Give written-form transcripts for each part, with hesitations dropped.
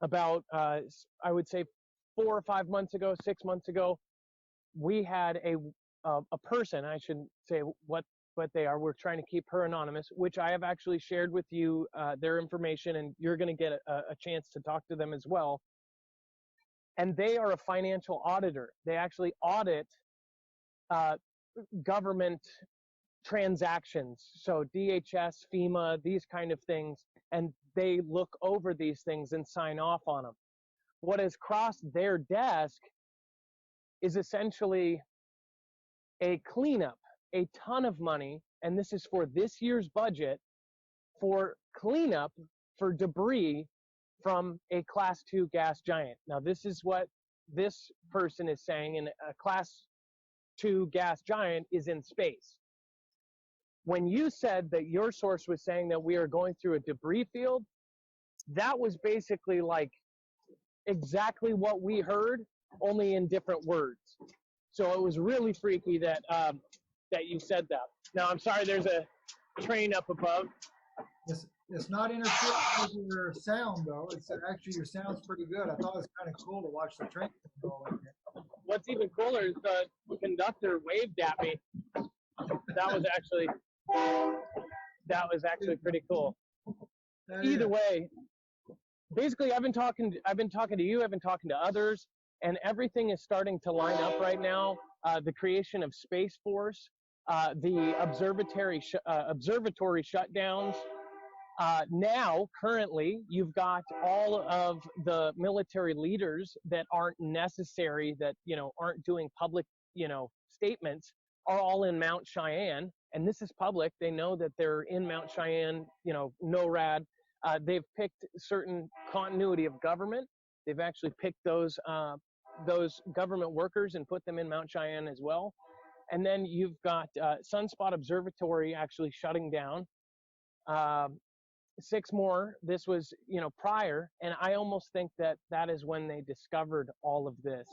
about, I would say 4 or 5 months ago, 6 months ago, we had a person, I shouldn't say what they are. We're trying to keep her anonymous, which I have actually shared with you their information, and you're going to get a chance to talk to them as well. And they are a financial auditor. They actually audit uh, government transactions, so DHS, FEMA, these kind of things, and they look over these things and sign off on them. What has crossed their desk is essentially a cleanup, a ton of money, and this is for this year's budget, for cleanup for debris from a class 2 gas giant. Now, this is what this person is saying, and a class 2 gas giant is in space. When you said that your source was saying that we are going through a debris field, that was basically like exactly what we heard, only in different words. So it was really freaky that that you said that. Now, I'm sorry, there's a train up above. It's not interfering with your sound, though. It's actually, your sound's pretty good. I thought it was kind of cool to watch the train go like that. What's even cooler is the conductor waved at me. That was actually pretty cool. Either way, basically, I've been talking to you, I've been talking to others, and everything is starting to line up right now. The creation of Space Force, the observatory shutdowns. Now, currently, you've got all of the military leaders that aren't necessary, that aren't doing public statements, are all in Mount Cheyenne, and this is public. They know that they're in Mount Cheyenne, NORAD. They've picked certain continuity of government. They've actually picked those government workers and put them in Mount Cheyenne as well. And then you've got Sunspot Observatory actually shutting down. 6 more. This was, prior, and I almost think that is when they discovered all of this.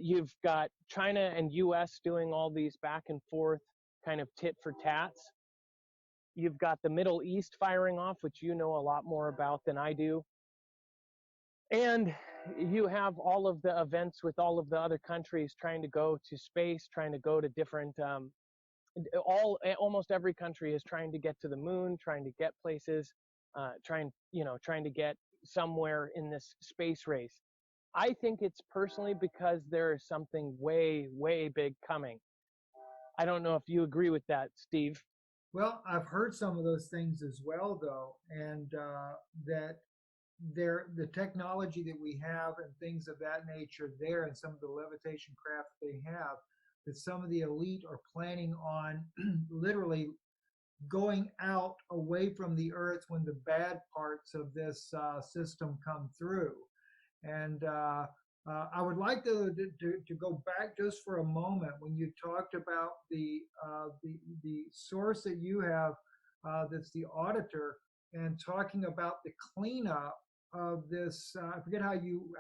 You've got China and U.S. doing all these back and forth kind of tit for tats. You've got the Middle East firing off, which you know a lot more about than I do. And you have all of the events with all of the other countries trying to go to space, trying to go to different, almost every country is trying to get to the moon, trying to get places, trying to get somewhere in this space race. I think it's personally because there is something way, way big coming. I don't know if you agree with that, Steve. Well, I've heard some of those things as well, though, and that the technology that we have and things of that nature there, and some of the levitation craft they have, that some of the elite are planning on literally going out away from the earth when the bad parts of this system come through. And I would like to go back just for a moment when you talked about the source that you have, that's the auditor, and talking about the cleanup of this. I forget how you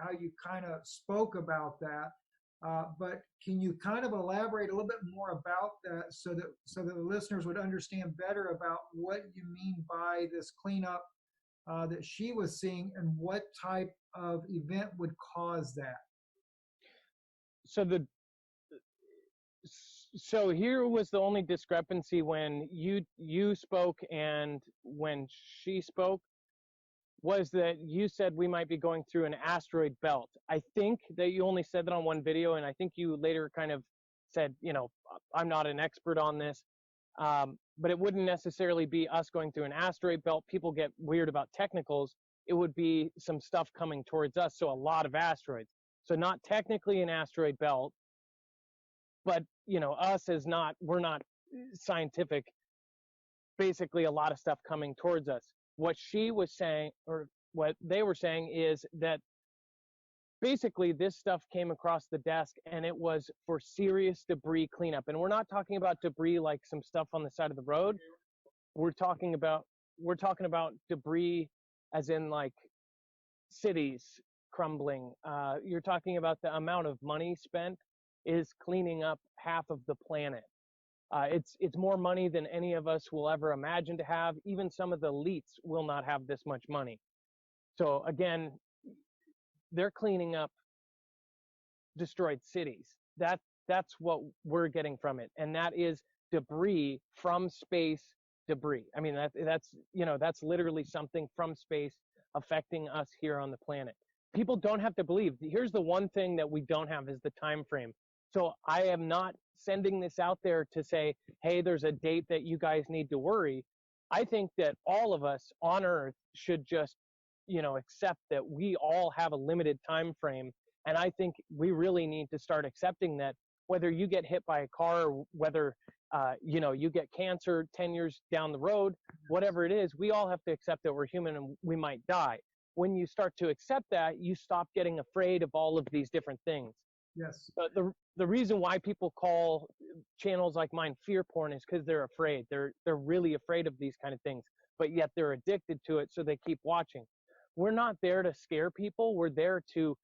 kind of spoke about that, but can you kind of elaborate a little bit more about that, so that the listeners would understand better about what you mean by this cleanup that she was seeing, and what type of event would cause that? So here was the only discrepancy when you spoke and when she spoke, was that you said we might be going through an asteroid belt. I think that you only said that on one video, and I think you later kind of said, I'm not an expert on this, but it wouldn't necessarily be us going through an asteroid belt. People get weird about technicals. It would be some stuff coming towards us, so a lot of asteroids. So not technically an asteroid belt, but us as we're not scientific. Basically, a lot of stuff coming towards us. What she was saying, or what they were saying, is that basically this stuff came across the desk and it was for serious debris cleanup. And we're not talking about debris like some stuff on the side of the road. We're talking about debris as in like cities crumbling. You're talking about the amount of money spent is cleaning up half of the planet. It's more money than any of us will ever imagine to have. Even some of the elites will not have this much money. So again, they're cleaning up destroyed cities. That's what we're getting from it, and that is debris from space debris. I mean, that's literally something from space affecting us here on the planet. People don't have to believe. Here's the one thing that we don't have is the time frame. So I am not sending this out there to say, hey, there's a date that you guys need to worry. I think that all of us on Earth should just, accept that we all have a limited time frame. And I think we really need to start accepting that whether you get hit by a car or whether you get cancer 10 years down the road, whatever it is, we all have to accept that we're human and we might die. When you start to accept that, you stop getting afraid of all of these different things. Yes. The reason why people call channels like mine fear porn is because they're afraid. They're really afraid of these kind of things, but yet they're addicted to it, so they keep watching. We're not there to scare people. We're there to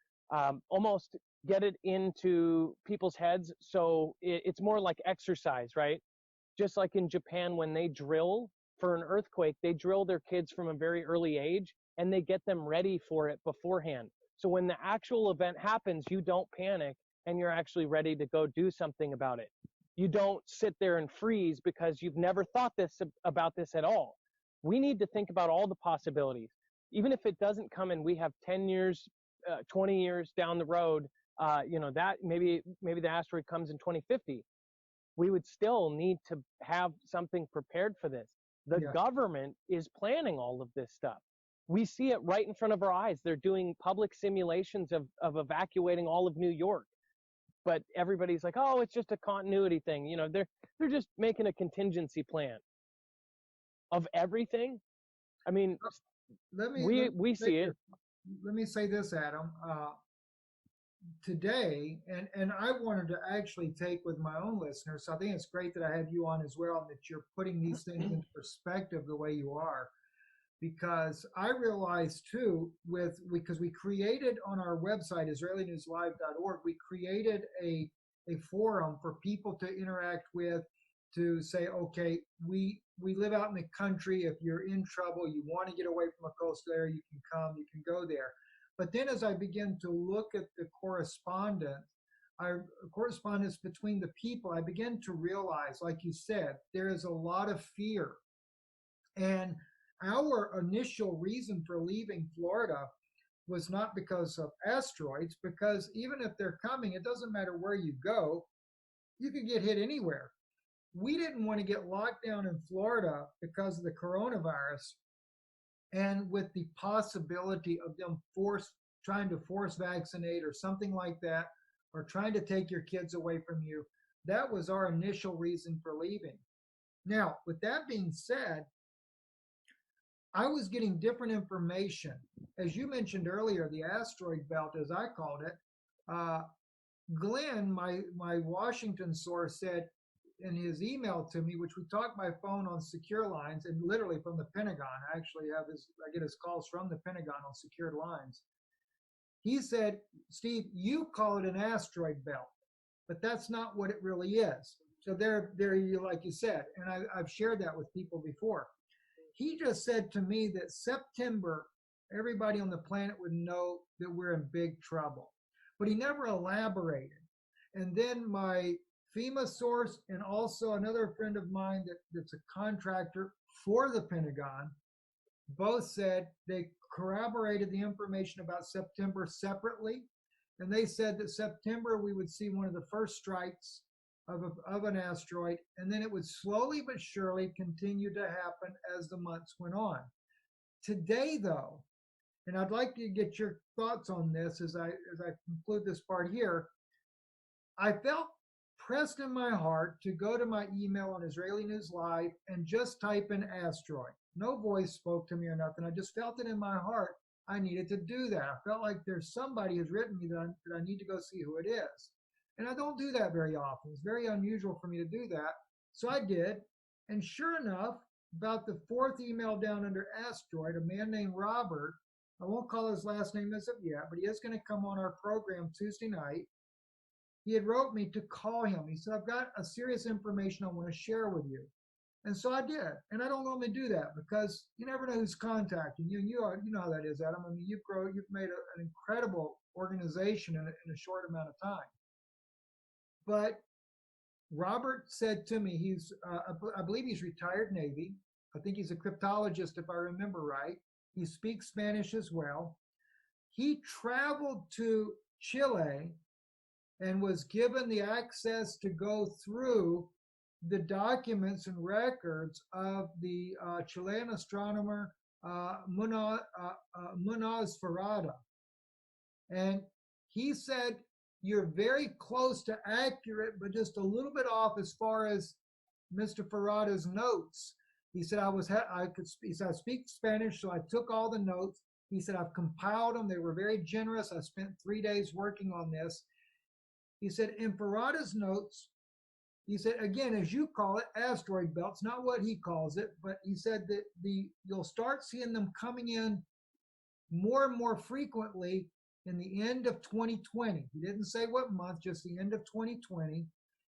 almost get it into people's heads. So it's more like exercise, right? Just like in Japan, when they drill for an earthquake, they drill their kids from a very early age and they get them ready for it beforehand. So when the actual event happens, you don't panic and you're actually ready to go do something about it. You don't sit there and freeze because you've never thought about this at all. We need to think about all the possibilities. Even if it doesn't come and we have 10 years, 20 years down the road, that maybe the asteroid comes in 2050. We would still need to have something prepared for this. The government is planning all of this stuff. We see it right in front of our eyes. They're doing public simulations of evacuating all of New York. But everybody's like, oh, it's just a continuity thing. They're just making a contingency plan of everything. I mean, we see it. Let me say this, Adam. Today, and I wanted to actually take with my own listeners, so I think it's great that I have you on as well, and that you're putting these things into perspective the way you are. Because I realized too, because we created on our website, IsraeliNewsLive.org, we created a forum for people to interact with, to say, okay, we live out in the country. If you're in trouble, you want to get away from a coastal area, you can come, you can go there. But then as I began to look at the correspondence between the people, I began to realize, like you said, there is a lot of fear. And our initial reason for leaving Florida was not because of asteroids, because even if they're coming, it doesn't matter where you go, you can get hit anywhere. We didn't want to get locked down in Florida because of the coronavirus, and with the possibility of them trying to force vaccinate or something like that, or trying to take your kids away from you. That was our initial reason for leaving. Now, with that being said, I was getting different information. As you mentioned earlier, the asteroid belt, as I called it, Glenn, my Washington source, said in his email to me, which we talked by phone on secure lines, and literally from the Pentagon. I get his calls from the Pentagon on secured lines. He said, Steve, you call it an asteroid belt, but that's not what it really is. So there, like you said, and I've shared that with people before. He just said to me that September, everybody on the planet would know that we're in big trouble, but he never elaborated. And then my FEMA source and also another friend of mine that's a contractor for the Pentagon both said they corroborated the information about September separately. And they said that September we would see one of the first strikes of an asteroid, and then it would slowly but surely continue to happen as the months went on. Today, though, and I'd like to get your thoughts on this as I conclude this part here, I felt pressed in my heart to go to my email on Israeli News Live and just type in asteroid. No voice spoke to me or nothing. I just felt it in my heart. I needed to do that. I felt like there's somebody who's written me that I need to go see who it is. And I don't do that very often. It's very unusual for me to do that. So I did. And sure enough, about the fourth email down under asteroid, a man named Robert, I won't call his last name as of yet, but he is going to come on our program Tuesday night. He had wrote me to call him. He said, I've got a serious information I want to share with you. And so I did. And I don't normally do that because you never know who's contacting you. And you know how that is, Adam. I mean, you've made an incredible organization in a short amount of time. But Robert said to me, I believe he's retired Navy. I think he's a cryptologist, if I remember right. He speaks Spanish as well. He traveled to Chile and was given the access to go through the documents and records of the Chilean astronomer Munoz Ferrada. And he said, you're very close to accurate, but just a little bit off as far as Mr. Ferrada's notes. He said, he said, I speak Spanish, so I took all the notes. He said, I've compiled them. They were very generous. I spent 3 days working on this. He said, in Ferrada's notes, he said, again, as you call it, asteroid belts, not what he calls it, but he said that you'll start seeing them coming in more and more frequently in the end of 2020. He didn't say what month, just the end of 2020.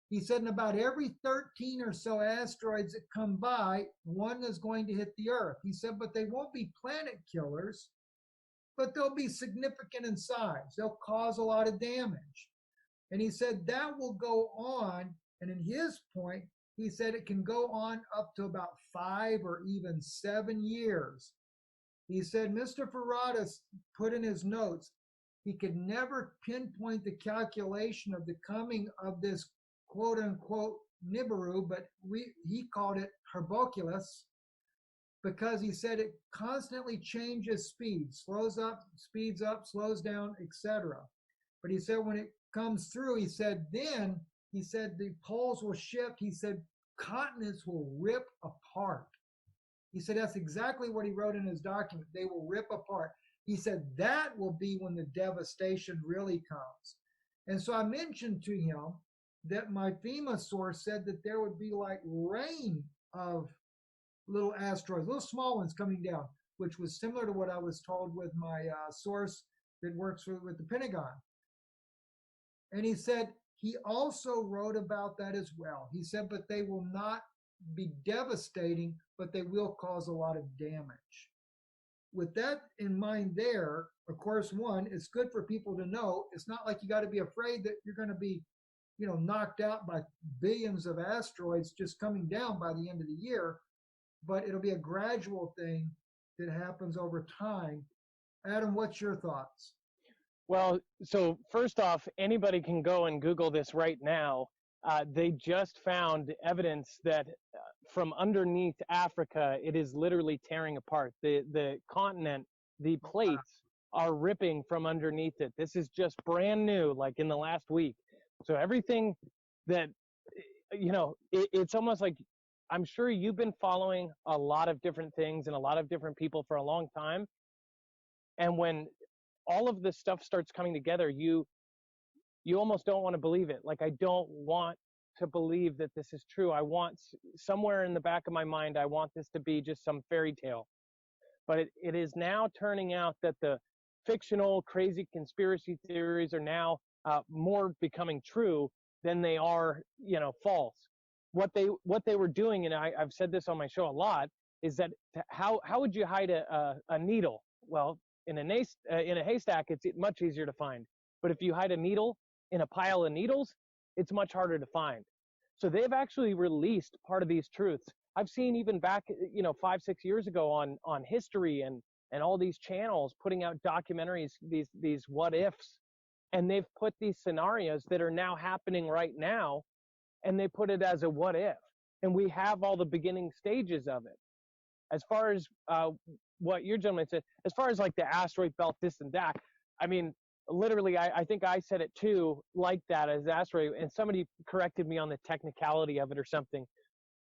He said in about every 13 or so asteroids that come by, one is going to hit the Earth. He said, but they won't be planet killers, but they'll be significant in size. They'll cause a lot of damage. And he said that will go on. And in his point, he said it can go on up to about 5 or even 7 years. He said Mr. Ferrada put in his notes, he could never pinpoint the calculation of the coming of this quote unquote Nibiru, but he called it Herboculus, because he said it constantly changes speed, slows up, speeds up, slows down, etc. But he said when it comes through, he said the poles will shift. He said continents will rip apart. He said that's exactly what he wrote in his document. They will rip apart. He said that will be when the devastation really comes. And so I mentioned to him that my FEMA source said that there would be like rain of little asteroids, little small ones coming down, which was similar to what I was told with my source that works with the Pentagon. And he said he also wrote about that as well. He said, but they will not be devastating, but they will cause a lot of damage. With that in mind there, of course, one, it's good for people to know. It's not like you got to be afraid that you're going to be, knocked out by billions of asteroids just coming down by the end of the year, but it'll be a gradual thing that happens over time. Adam, what's your thoughts? Well, so first off, anybody can go and Google this right now. They just found evidence that from underneath Africa, it is literally tearing apart. The continent, the plates are ripping from underneath it. This is just brand new, like in the last week. So everything that, it's almost like, I'm sure you've been following a lot of different things and a lot of different people for a long time. And when all of this stuff starts coming together, you almost don't want to believe it. Like, I don't want to believe that this is true. I want, somewhere in the back of my mind, I want this to be just some fairy tale. But it is now turning out that the fictional, crazy conspiracy theories are now more becoming true than they are, false. What they were doing, and I've said this on my show a lot, is that how would you hide a needle? Well, in a haystack, it's much easier to find. But if you hide a needle in a pile of needles, it's much harder to find. So they've actually released part of these truths. I've seen even back, 5-6 years ago on history and all these channels putting out documentaries, these what ifs, and they've put these scenarios that are now happening right now, and they put it as a what if, and we have all the beginning stages of it. As far as what your gentleman said, as far as like the asteroid belt, this and that, I mean, literally, I think I said it too, like that, as asteroid, and somebody corrected me on the technicality of it or something.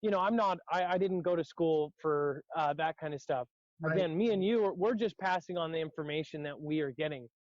I didn't go to school for that kind of stuff. Right. Again, me and you, we're just passing on the information that we are getting.